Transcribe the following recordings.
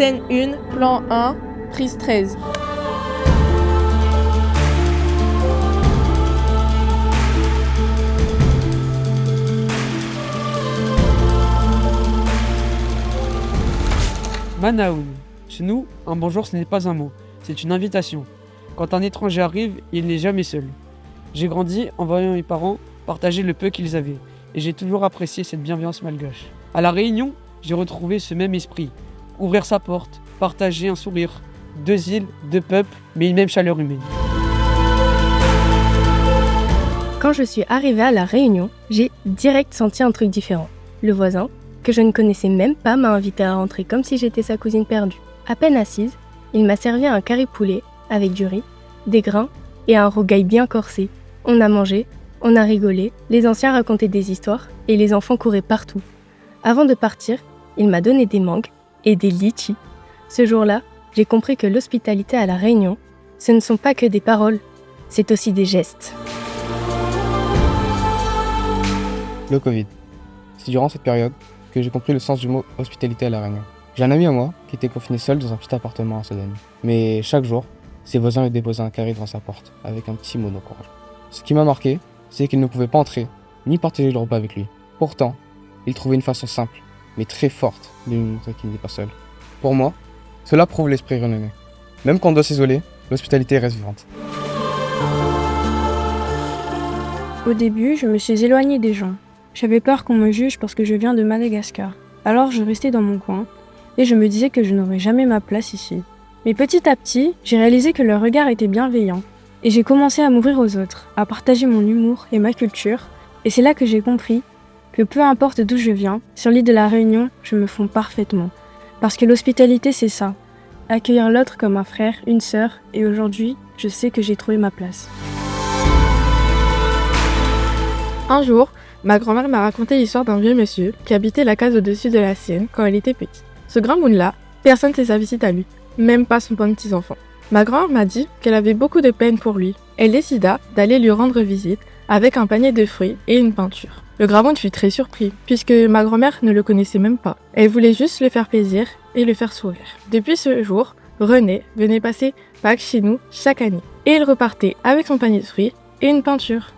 Scène 1, plan 1, prise 13. Manaoun. Chez nous, un bonjour ce n'est pas un mot, c'est une invitation. Quand un étranger arrive, il n'est jamais seul. J'ai grandi en voyant mes parents partager le peu qu'ils avaient, et j'ai toujours apprécié cette bienveillance malgache. À La Réunion, j'ai retrouvé ce même esprit. Ouvrir sa porte, partager un sourire. 2 îles, 2 peuples, mais une même chaleur humaine. Quand je suis arrivée à La Réunion, j'ai direct senti un truc différent. Le voisin, que je ne connaissais même pas, m'a invité à rentrer comme si j'étais sa cousine perdue. À peine assise, il m'a servi un curry poulet avec du riz, des grains et un rogaille bien corsé. On a mangé, on a rigolé, les anciens racontaient des histoires et les enfants couraient partout. Avant de partir, il m'a donné des mangues et des litchis. Ce jour-là, j'ai compris que l'hospitalité à La Réunion, ce ne sont pas que des paroles, c'est aussi des gestes. Le Covid. C'est durant cette période que j'ai compris le sens du mot hospitalité à La Réunion. J'ai un ami à moi qui était confiné seul dans un petit appartement à Sodome. Mais chaque jour, ses voisins lui déposaient un carré devant sa porte avec un petit mot d'encouragement. Ce qui m'a marqué, c'est qu'il ne pouvait pas entrer ni partager le repas avec lui. Pourtant, il trouvait une façon simple, mais très forte de lui montrer qu'il n'était pas seul. Pour moi, cela prouve l'esprit renommé. Même quand on doit s'isoler, l'hospitalité reste vivante. Au début, je me suis éloignée des gens. J'avais peur qu'on me juge parce que je viens de Madagascar. Alors je restais dans mon coin et je me disais que je n'aurais jamais ma place ici. Mais petit à petit, j'ai réalisé que leur regard était bienveillant et j'ai commencé à m'ouvrir aux autres, à partager mon humour et ma culture. Et c'est là que j'ai compris que peu importe d'où je viens, sur l'île de La Réunion, je me fonds parfaitement. Parce que l'hospitalité, c'est ça. Accueillir l'autre comme un frère, une sœur, et aujourd'hui, je sais que j'ai trouvé ma place. Un jour, ma grand-mère m'a raconté l'histoire d'un vieux monsieur qui habitait la case au-dessus de la sienne quand elle était petite. Ce grand moun-là, personne ne fait sa visite à lui, même pas son bon petit-enfant. Ma grand-mère m'a dit qu'elle avait beaucoup de peine pour lui. Elle décida d'aller lui rendre visite avec un panier de fruits et une peinture. Le grand moun fut très surpris, puisque ma grand-mère ne le connaissait même pas. Elle voulait juste lui faire plaisir et le faire sourire. Depuis ce jour, René venait passer Pâques chez nous chaque année. Et il repartait avec son panier de fruits et une peinture.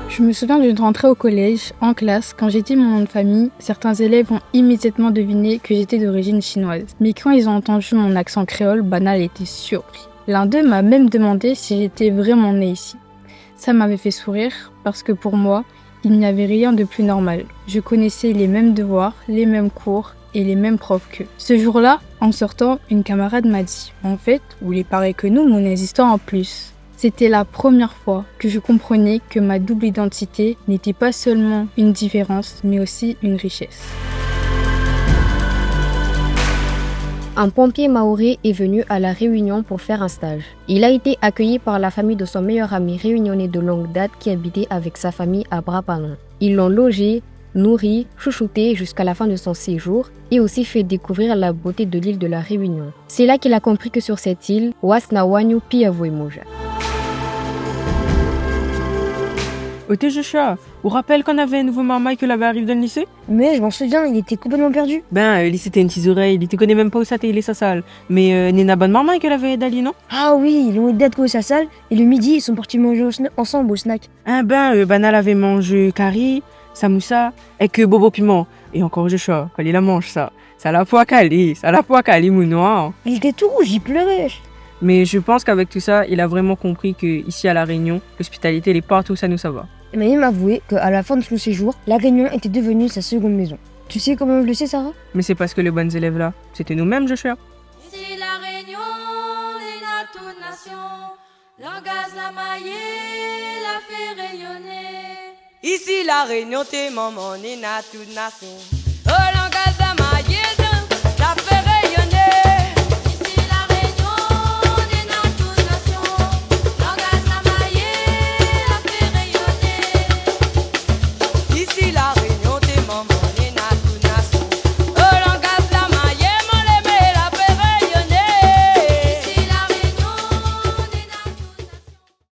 Je me souviens d'une rentrée au collège, en classe, quand j'ai dit mon nom de famille, certains élèves ont immédiatement deviné que j'étais d'origine chinoise. Mais quand ils ont entendu mon accent créole, Banal était surpris. L'un d'eux m'a même demandé si j'étais vraiment née ici. Ça m'avait fait sourire parce que pour moi, il n'y avait rien de plus normal. Je connaissais les mêmes devoirs, les mêmes cours et les mêmes profs qu'eux. Ce jour-là, en sortant, une camarade m'a dit « En fait, vous les pareil que nous, mais on a des histoires en plus ». C'était la première fois que je comprenais que ma double identité n'était pas seulement une différence, mais aussi une richesse. Un pompier mahorais est venu à La Réunion pour faire un stage. Il a été accueilli par la famille de son meilleur ami réunionnais de longue date qui habitait avec sa famille à Bras-Palon. Ils l'ont logé, nourri, chouchouté jusqu'à la fin de son séjour et aussi fait découvrir la beauté de l'île de La Réunion. C'est là qu'il a compris que sur cette île, Wasna Wanyu Piavoimoja. Ok Joshua, vous rappelez qu'on avait un nouveau marmaille que l'avait arrivé dans le lycée? Mais je m'en souviens, il était complètement perdu. Le lycée était une petite oreille, il te connaît même pas où ça t'est, il est sa salle. Mais Nina bonne marmaille que l'avait d'Ali, non? Ah oui, ils l'ont aidé à trouver sa salle et le midi, ils sont partis manger ensemble au snack. Banal avait mangé curry, samoussa et que bobo piment. Et encore Joshua, quand il la mange ça la poids calé, mon noir. Il était tout rouge, il pleurait. Mais je pense qu'avec tout ça, il a vraiment compris qu'ici à La Réunion, l'hospitalité elle est partout, ça nous ça va. Il m'a même avoué qu'à la fin de son séjour, La Réunion était devenue sa seconde maison. Tu sais comment je le sais, Sarah? Mais c'est parce que les bonnes élèves là, c'était nous-mêmes, Joshua. Ici La Réunion, les toute nation, l'engage la maillée, la fait rayonner. Ici La Réunion, t'es maman, toute nation.